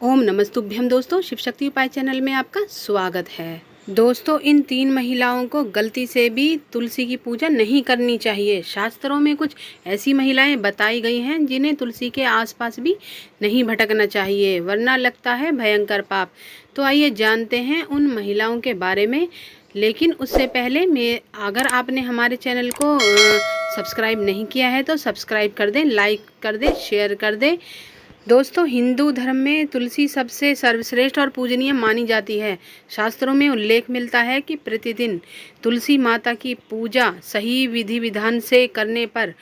ओम नमस्तुभ्यम। दोस्तों, शिव शक्ति उपाय चैनल में आपका स्वागत है। दोस्तों, इन 3 महिलाओं को गलती से भी तुलसी की पूजा नहीं करनी चाहिए। शास्त्रों में कुछ ऐसी महिलाएं बताई गई हैं जिन्हें तुलसी के आसपास भी नहीं भटकना चाहिए, वरना लगता है भयंकर पाप। तो आइए जानते हैं उन महिलाओं के बारे में। लेकिन उससे पहले अगर आपने हमारे चैनल को सब्सक्राइब नहीं किया है तो सब्सक्राइब कर दें, लाइक कर दें, शेयर कर दें। दोस्तों, हिंदू धर्म में तुलसी सबसे सर्वश्रेष्ठ और पूजनीय मानी जाती है। शास्त्रों में उल्लेख मिलता है कि प्रतिदिन तुलसी माता की पूजा सही विधि विधान से करने पर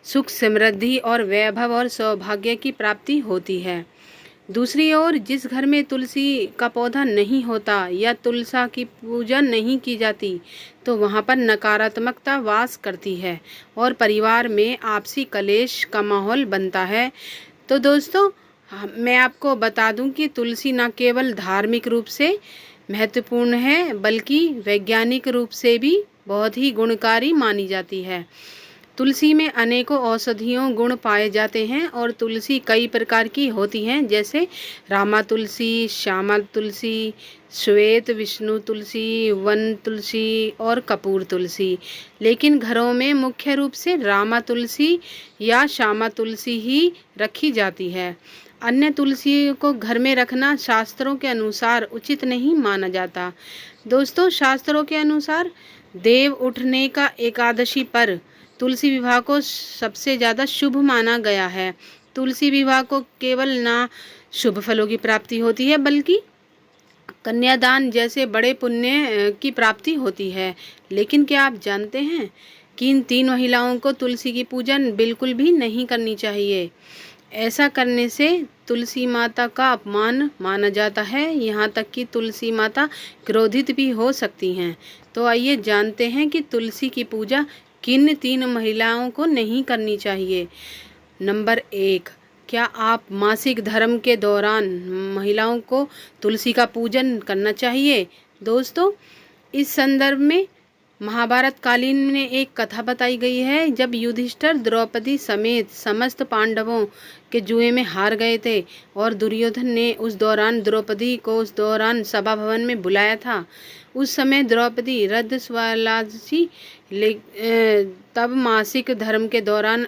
सुख, समृद्धि और वैभव और सौभाग्य की प्राप्ति होती है। दूसरी ओर, जिस घर में तुलसी का पौधा नहीं होता या तुलसा की पूजा नहीं की जाती, तो वहाँ पर नकारात्मकता वास करती है और परिवार में आपसी कलेश का माहौल बनता है। तो दोस्तों, मैं आपको बता दूं कि तुलसी न केवल धार्मिक रूप से महत्वपूर्ण है, बल्कि वैज्ञानिक रूप से भी बहुत ही गुणकारी मानी जाती है। तुलसी में अनेकों औषधीय गुण पाए जाते हैं और तुलसी कई प्रकार की होती हैं, जैसे रामा तुलसी, श्यामा तुलसी, श्वेत विष्णु तुलसी, वन तुलसी और कपूर तुलसी। लेकिन घरों में मुख्य रूप से रामा तुलसी या श्यामा तुलसी ही रखी जाती है। अन्य तुलसी को घर में रखना शास्त्रों के अनुसार उचित नहीं माना जाता। दोस्तों, शास्त्रों के अनुसार देव उठने का एकादशी पर तुलसी विवाह को सबसे ज़्यादा शुभ माना गया है। तुलसी विवाह को केवल ना शुभ फलों की प्राप्ति होती है, बल्कि कन्यादान जैसे बड़े पुण्य की प्राप्ति होती है। लेकिन क्या आप जानते हैं कि इन 3 महिलाओं को तुलसी की पूजन बिल्कुल भी नहीं करनी चाहिए। ऐसा करने से तुलसी माता का अपमान माना जाता है। यहाँ तक कि तुलसी माता क्रोधित भी हो सकती हैं। तो आइए जानते हैं कि तुलसी की पूजा किन 3 महिलाओं को नहीं करनी चाहिए। नंबर 1, क्या आप मासिक धर्म के दौरान महिलाओं को तुलसी का पूजन करना चाहिए? दोस्तों, इस संदर्भ में महाभारत कालीन में एक कथा बताई गई है, जब युधिष्ठिर द्रौपदी समेत समस्त पांडवों के जुए में हार गए थे और दुर्योधन ने उस दौरान द्रौपदी को सभा भवन में बुलाया था। उस समय द्रौपदी रजस्वलासी तब मासिक धर्म के दौरान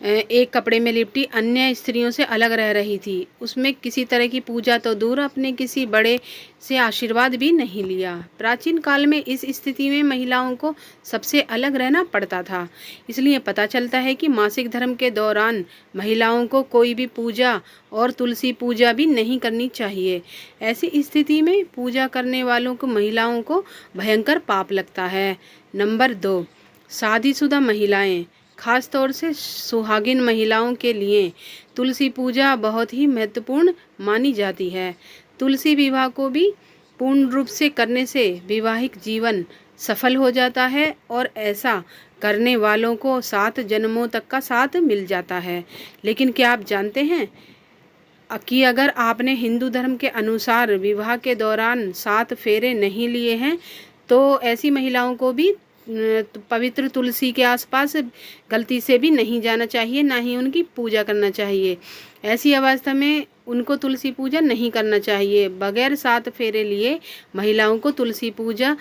एक कपड़े में लिपटी अन्य स्त्रियों से अलग रह रही थी। उसमें किसी तरह की पूजा तो दूर, अपने किसी बड़े से आशीर्वाद भी नहीं लिया। प्राचीन काल में इस स्थिति में महिलाओं को सबसे अलग रहना पड़ता था। इसलिए पता चलता है कि मासिक धर्म के दौरान महिलाओं को कोई भी पूजा और तुलसी पूजा भी नहीं करनी चाहिए। ऐसी स्थिति में पूजा करने वालों को महिलाओं को भयंकर पाप लगता है। नंबर 2, शादीशुदा महिलाएं, खास तौर से सुहागिन महिलाओं के लिए तुलसी पूजा बहुत ही महत्वपूर्ण मानी जाती है। तुलसी विवाह को भी पूर्ण रूप से करने से वैवाहिक जीवन सफल हो जाता है और ऐसा करने वालों को 7 जन्मों तक का साथ मिल जाता है। लेकिन क्या आप जानते हैं कि अगर आपने हिंदू धर्म के अनुसार विवाह के दौरान 7 फेरे नहीं लिए हैं, तो ऐसी महिलाओं को भी पवित्र तुलसी के आसपास गलती से भी नहीं जाना चाहिए, ना ही उनकी पूजा करना चाहिए। ऐसी अवस्था में उनको तुलसी पूजा नहीं करना चाहिए। बगैर 7 फेरे लिए महिलाओं को तुलसी पूजा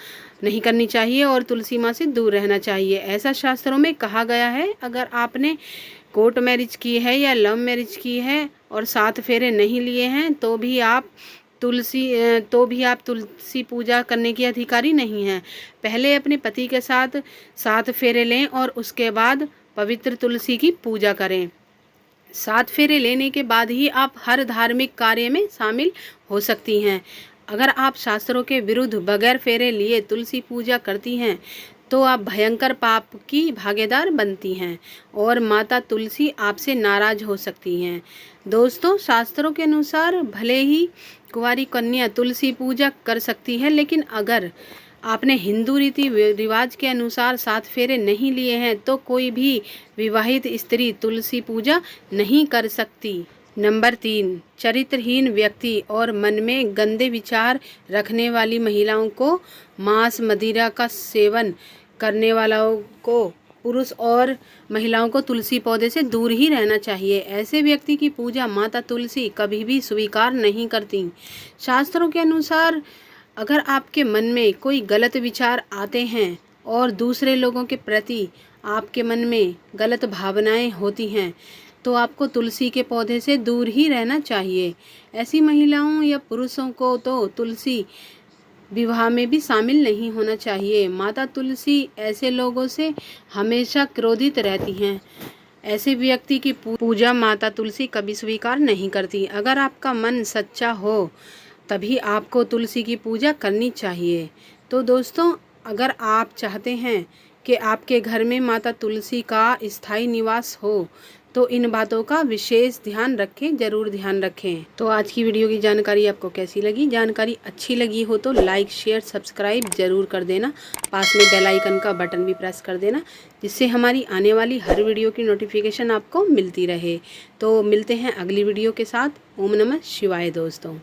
नहीं करनी चाहिए और तुलसी माँ से दूर रहना चाहिए। ऐसा शास्त्रों में कहा गया है। अगर आपने कोर्ट मैरिज की है या लव मैरिज की है और 7 फेरे नहीं लिए हैं, तो भी आप तुलसी पूजा करने के अधिकारी नहीं हैं। पहले अपने पति के साथ 7 फेरे लें और उसके बाद पवित्र तुलसी की पूजा करें। 7 फेरे लेने के बाद ही आप हर धार्मिक कार्य में शामिल हो सकती हैं। अगर आप शास्त्रों के विरुद्ध बगैर फेरे लिए तुलसी पूजा करती हैं, तो आप भयंकर पाप की भागीदार बनती हैं और माता तुलसी आपसे नाराज हो सकती हैं। दोस्तों, शास्त्रों के अनुसार भले ही कुंवारी कन्या तुलसी पूजा कर सकती है, लेकिन अगर आपने हिंदू रीति रिवाज के अनुसार 7 फेरे नहीं लिए हैं, तो कोई भी विवाहित स्त्री तुलसी पूजा नहीं कर सकती। नंबर 3, चरित्रहीन व्यक्ति और मन में गंदे विचार रखने वाली महिलाओं को, मांस मदिरा का सेवन करने वालों को पुरुष और महिलाओं को तुलसी पौधे से दूर ही रहना चाहिए। ऐसे व्यक्ति की पूजा माता तुलसी कभी भी स्वीकार नहीं करती। शास्त्रों के अनुसार अगर आपके मन में कोई गलत विचार आते हैं और दूसरे लोगों के प्रति आपके मन में गलत भावनाएं होती हैं तो आपको तुलसी के पौधे से दूर ही रहना चाहिए। ऐसी महिलाओं या पुरुषों को तो तुलसी विवाह में भी शामिल नहीं होना चाहिए। माता तुलसी ऐसे लोगों से हमेशा क्रोधित रहती हैं। ऐसे व्यक्ति की पूजा माता तुलसी कभी स्वीकार नहीं करती। अगर आपका मन सच्चा हो तभी आपको तुलसी की पूजा करनी चाहिए। तो दोस्तों, अगर आप चाहते हैं कि आपके घर में माता तुलसी का स्थायी निवास हो तो इन बातों का विशेष ध्यान रखें, ज़रूर ध्यान रखें। तो आज की वीडियो की जानकारी आपको कैसी लगी? जानकारी अच्छी लगी हो तो लाइक शेयर सब्सक्राइब ज़रूर कर देना। पास में बेल आइकन का बटन भी प्रेस कर देना जिससे हमारी आने वाली हर वीडियो की नोटिफिकेशन आपको मिलती रहे। तो मिलते हैं अगली वीडियो के साथ। ओम नमः शिवाय दोस्तों।